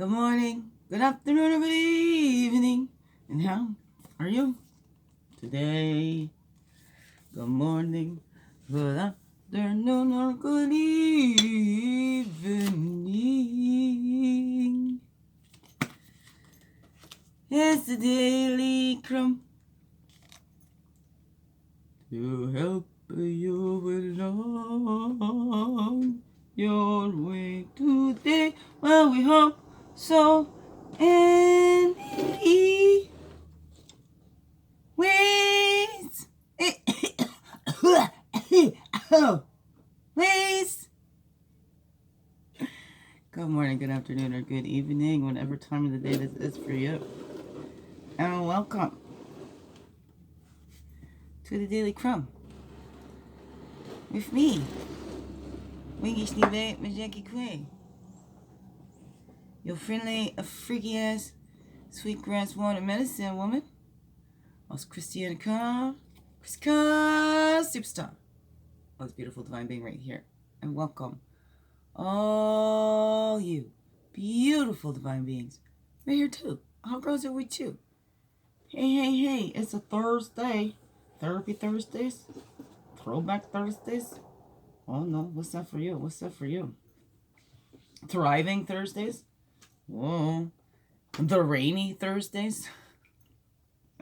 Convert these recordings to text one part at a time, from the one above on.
Good morning, good afternoon, or good evening. And how are you today? Good morning, good afternoon, or good evening. It's the Daily CRUMB to help you along your way today. Well, we hope so. Any ways. Ways. Good morning, good afternoon, or good evening, whatever time of the day this is for you. And welcome to the Daily CRUMB with me, iwishhewouldhavejusthitme, your friendly, freaky ass, sweet grass water medicine woman, us Christiana superstar, this beautiful divine being right here. And welcome all you beautiful divine beings right here too. How goes it with you? Hey, it's a Thursday. Therapy Thursdays? Throwback Thursdays? Oh no, what's that for you? What's that for you? Thriving Thursdays? Whoa. The rainy Thursdays?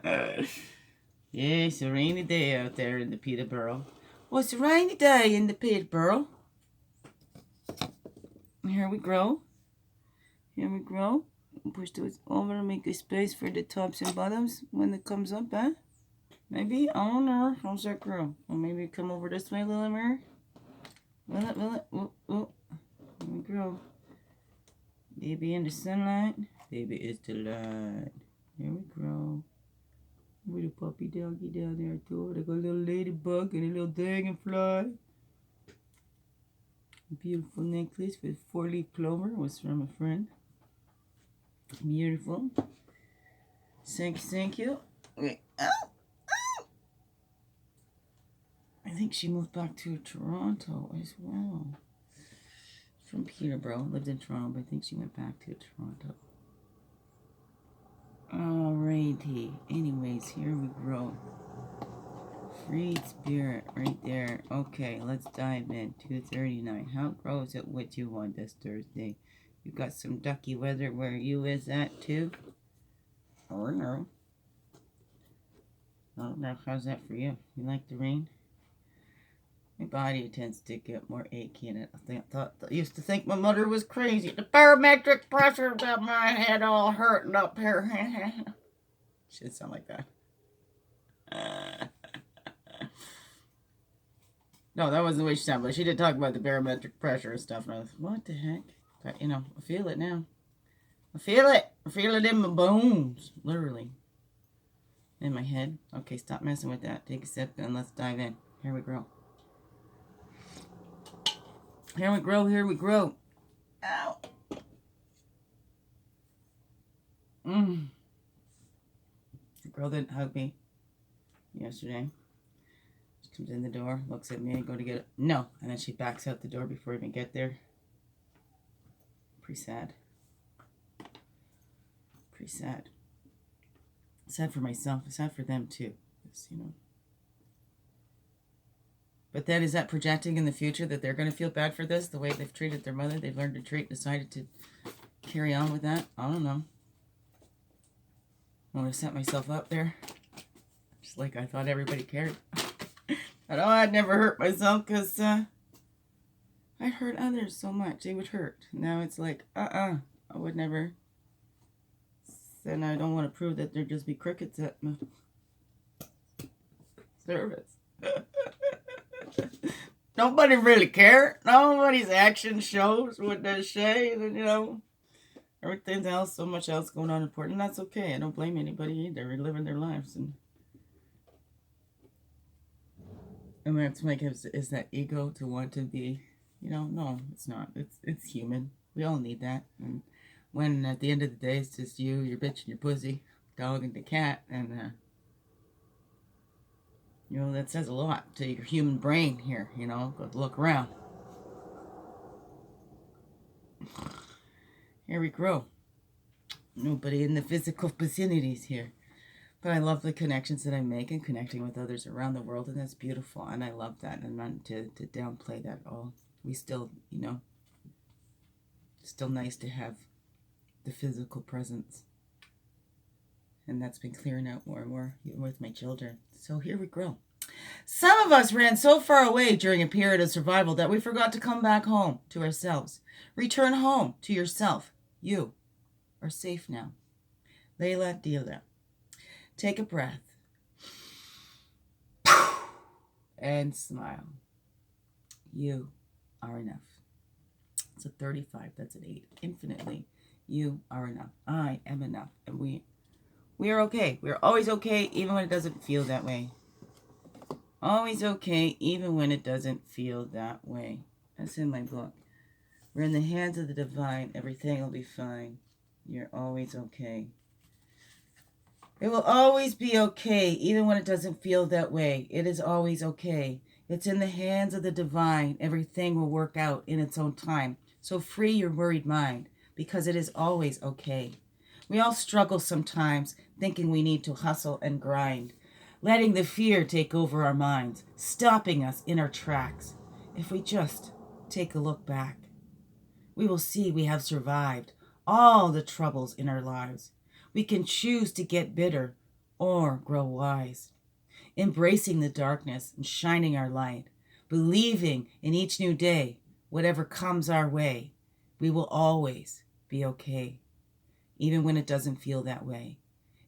Yeah, it's a rainy day out there in the Peterborough. Well, it's a rainy day in the Peterborough. Here we grow. Push those over and make a space for the tops and bottoms when it comes up, huh? Maybe? I don't know. How's that grow? Well, maybe come over this way, little mirror. Will it? Oh. Here we grow. Baby in the sunlight. Baby is the light. Here we grow. With a puppy doggy down there too. Like a little ladybug and a little dragonfly. A beautiful necklace with 4-leaf clover was from a friend. Beautiful. Thank you. Wait. Ow. I think she moved back to Toronto as well. From Peterborough. Lived in Toronto, but I think she went back to Toronto. Alrighty. Anyways, here we grow. Freed spirit right there. Okay, let's dive in. 2:39. How grows it with you on this Thursday? You got some ducky weather where you is at too? Or no? Oh, now how's that for you? You like the rain? My body tends to get more achy, and I used to think my mother was crazy. The barometric pressure got my head all hurting up here. Should sound like that. No, that wasn't the way she sounded, but she did talk about the barometric pressure and stuff, and I was, what the heck? But, I feel it now. I feel it. I feel it in my bones, literally. In my head. Okay, stop messing with that. Take a sip, and let's dive in. Here we go. Here we grow. Ow. The girl didn't hug me yesterday. She comes in the door, looks at me, and go to get it. No. And then she backs out the door before I even get there. Pretty sad. Pretty sad. Sad for myself. Sad for them too. But then is that projecting in the future that they're going to feel bad for this, the way they've treated their mother? They've learned to treat, decided to carry on with that? I don't know. I want to set myself up there. Just like I thought everybody cared. I know I'd never hurt myself because I'd hurt others so much. They would hurt. Now it's like, I would never. And I don't want to prove that there'd just be crickets at my service. Nobody really cared. Nobody's action shows what they say. And, everything else, so much else going on important. That's okay. I don't blame anybody either. They're living their lives. And that's like, is that ego to want to be, no, it's not. It's human. We all need that. And when at the end of the day, it's just you, your bitch, and your pussy, dog, and the cat, and that says a lot to your human brain here, Go look around. Here we grow. Nobody in the physical vicinities here. But I love the connections that I make and connecting with others around the world, and that's beautiful. And I love that. And not to downplay that at all. We still, you know, still nice to have the physical presence. And that's been clearing out more and more, even with my children. So here we grow. Some of us ran so far away during a period of survival that we forgot to come back home to ourselves. Return home to yourself. You are safe now. Lalah Delia. Take a breath. And smile. You are enough. It's a 35. That's an 8. Infinitely. You are enough. I am enough. And we are okay. We're always okay, even when it doesn't feel that way. Always okay, even when it doesn't feel that way. That's in my book. We're in the hands of the divine. Everything will be fine. You're always okay. It will always be okay, even when it doesn't feel that way. It is always okay. It's in the hands of the divine. Everything will work out in its own time. So free your worried mind, because it is always okay. We all struggle sometimes, thinking we need to hustle and grind, letting the fear take over our minds, stopping us in our tracks. If we just take a look back, we will see we have survived all the troubles in our lives. We can choose to get bitter or grow wise, embracing the darkness and shining our light, believing in each new day, whatever comes our way, we will always be okay, even when it doesn't feel that way.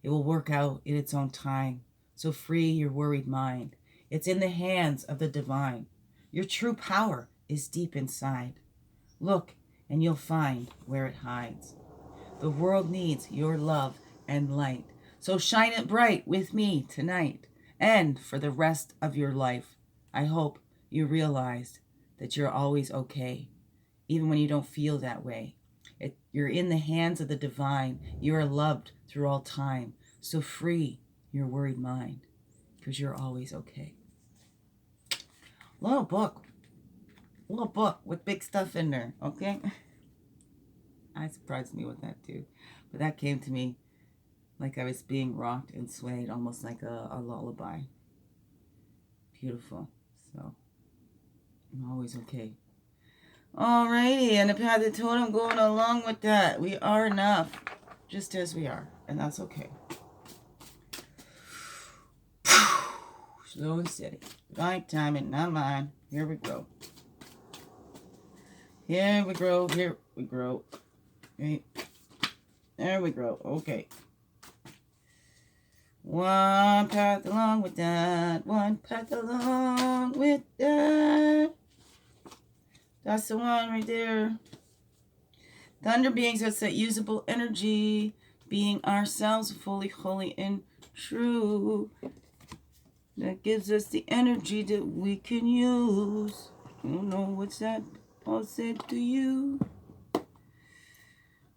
It will work out in its own time, so free your worried mind. It's in the hands of the divine. Your true power is deep inside. Look, and you'll find where it hides. The world needs your love and light, so shine it bright with me tonight and for the rest of your life. I hope you realized that you're always okay, even when you don't feel that way. You're in the hands of the divine. You are loved through all time, so free your worried mind, because you're always okay. Little book with big stuff in there, okay? I surprised me with that too. But that came to me like I was being rocked and swayed, almost like a lullaby. Beautiful. So, I'm always okay. Alrighty, and the path of totem going along with that. We are enough, just as we are, and that's okay. Slow and steady. Right timing, not mine. Here we go. Here we grow. Here we grow. Right. There we go. Okay. One path along with that. One path along with that. That's the one right there. Thunder beings, that's that usable energy. Being ourselves fully, holy, and true. That gives us the energy that we can use. I don't know what's that all said to you.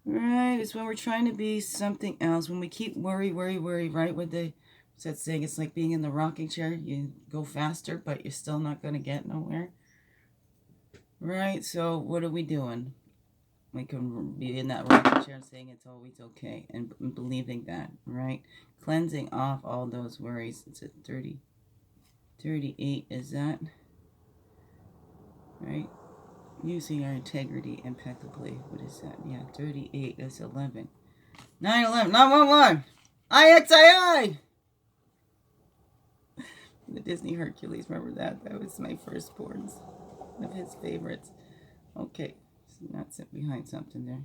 Right, it's when we're trying to be something else. When we keep worry, right? With the, what's that saying? It's like being in the rocking chair. You go faster, but you're still not going to get nowhere. Right, so what are we doing? We can be in that rocking chair saying it's always okay and believing that, right? Cleansing off all those worries. It's at 30. 38 is that, right? Using our integrity impeccably. What is that? Yeah, 38 is 11. 911, 911. IXII. The Disney Hercules, remember that? That was my firstborn's. One of his favorites. Okay, so not sit behind something there.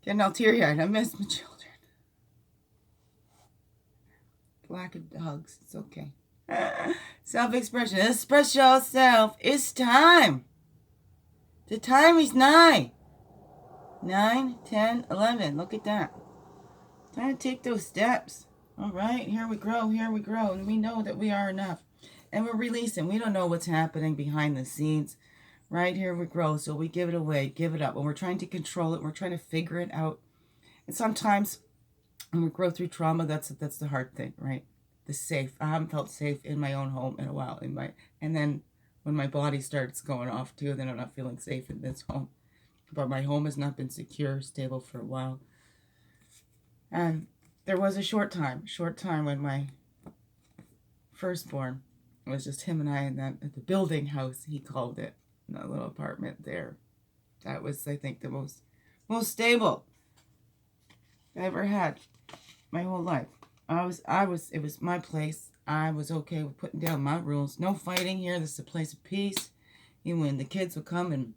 Getting all teary-eyed. I miss my children. Lack of hugs. It's okay. Self-expression. Express yourself. It's time. The time is 9. 9, 10, 11. Look at that. Time to take those steps. All right. Here we grow. Here we grow. And we know that we are enough. And we're releasing. We don't know what's happening behind the scenes. Right here we grow. So we give it away. Give it up. When we're trying to control it, we're trying to figure it out. And sometimes when we grow through trauma, that's the hard thing, right? The safe. I haven't felt safe in my own home in a while. And then when my body starts going off too, then I'm not feeling safe in this home. But my home has not been secure, stable for a while. And there was a short time when my firstborn, it was just him and I in that at the building house, he called it, in that little apartment there. That was, I think, the most stable I ever had my whole life. It was my place. I was okay with putting down my rules. No fighting here. This is a place of peace. Even when the kids would come, and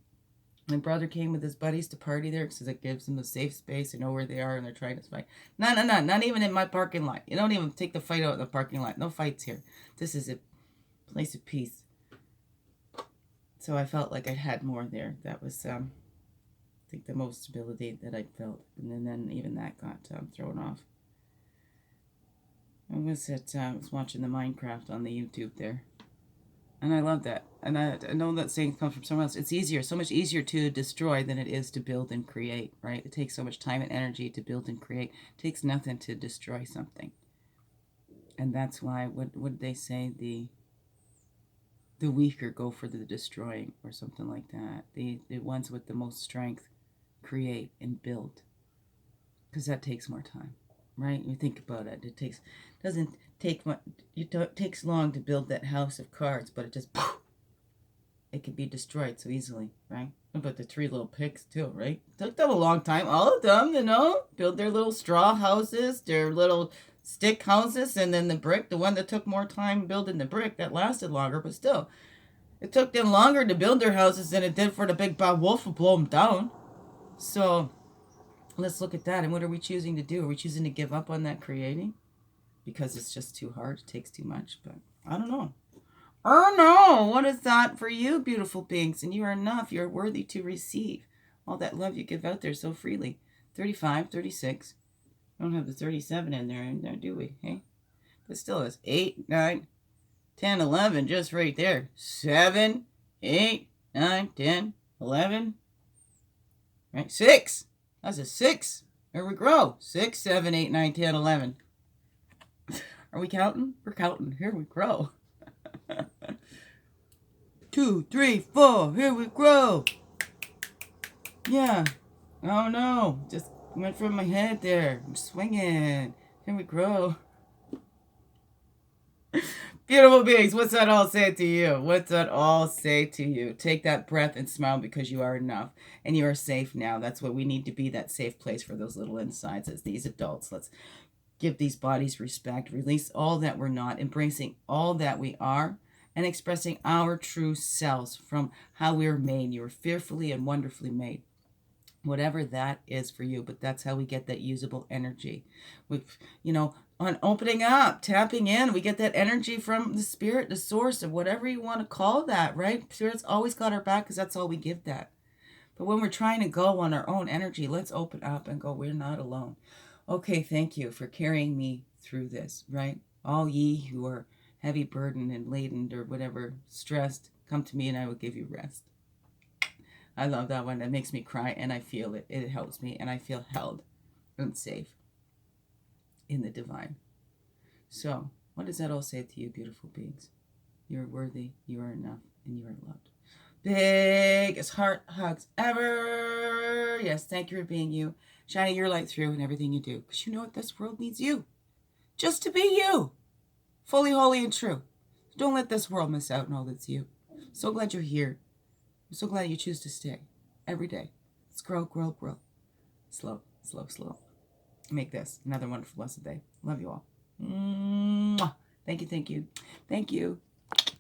my brother came with his buddies to party there because it gives them a safe space. They know where they are and they're trying to fight. No, not even in my parking lot. You don't even take the fight out in the parking lot. No fights here. This is a place of peace. So I felt like I had more there. That was, I think, the most stability that I felt. And then even that got thrown off. I was watching the Minecraft on the YouTube there. And I love that. And I know that saying comes from someone else. It's easier, so much easier to destroy than it is to build and create, right? It takes so much time and energy to build and create. It takes nothing to destroy something. And that's why, what would they say? The weaker go for the destroying, or something like that. The ones with the most strength create and build. Because that takes more time, right? You think about it. It takes long to build that house of cards, but it can be destroyed so easily, right? What about the 3 little pigs too, right? It took them a long time, all of them, build their little straw houses, their little stick houses, and then the brick, the one that took more time building the brick, that lasted longer, but still, it took them longer to build their houses than it did for the big bad wolf to blow them down. So let's look at that. And what are we choosing to do? Are we choosing to give up on that creating because it's just too hard, it takes too much? But I don't know. Oh no, what is that for you, beautiful beings? And you are enough. You're worthy to receive all that love you give out there so freely. 35, 36. We don't have the 37 in there, do we? Hey? But still, it's 8, 9, 10, 11, just right there. 7, 8, 9, 10, 11. Right? 6. That's a 6. There we grow. 6, 7, 8, 9, 10, 11. Are we counting? We're counting. Here we grow. 2, 3, 4. Here we grow. Yeah. Oh no. Just went from my head there. I'm swinging. Here we grow. Beautiful beings, what's that all say to you? What's that all say to you? Take that breath and smile, because you are enough and you are safe now. That's what we need to be, that safe place for those little insides as these adults. Let's give these bodies respect, release all that we're not, embracing all that we are, and expressing our true selves from how we were made. You were fearfully and wonderfully made. Whatever that is for you, but that's how we get that usable energy. We've, on opening up, tapping in, we get that energy from the spirit, the source, of whatever you want to call that, right? Spirit's always got our back because that's all we give that. But when we're trying to go on our own energy, let's open up and go, we're not alone. Okay, thank you for carrying me through this, right? All ye who are heavy burdened and laden or whatever, stressed, come to me and I will give you rest. I love that one. That makes me cry, and I feel it. It helps me, and I feel held and safe in the divine. So, what does that all say to you, beautiful beings? You're worthy, you are enough, and you are loved. Biggest heart hugs ever. Yes, thank you for being you. Shining your light through in everything you do, because you know what? This world needs you. Just to be you. Fully, holy, and true. Don't let this world miss out on all that's you. So glad you're here. I'm so glad you choose to stay every day. Let's grow, grow, grow. Slow, slow, slow. Make this another wonderful blessed day. Love you all. Mwah. Thank you, thank you, thank you.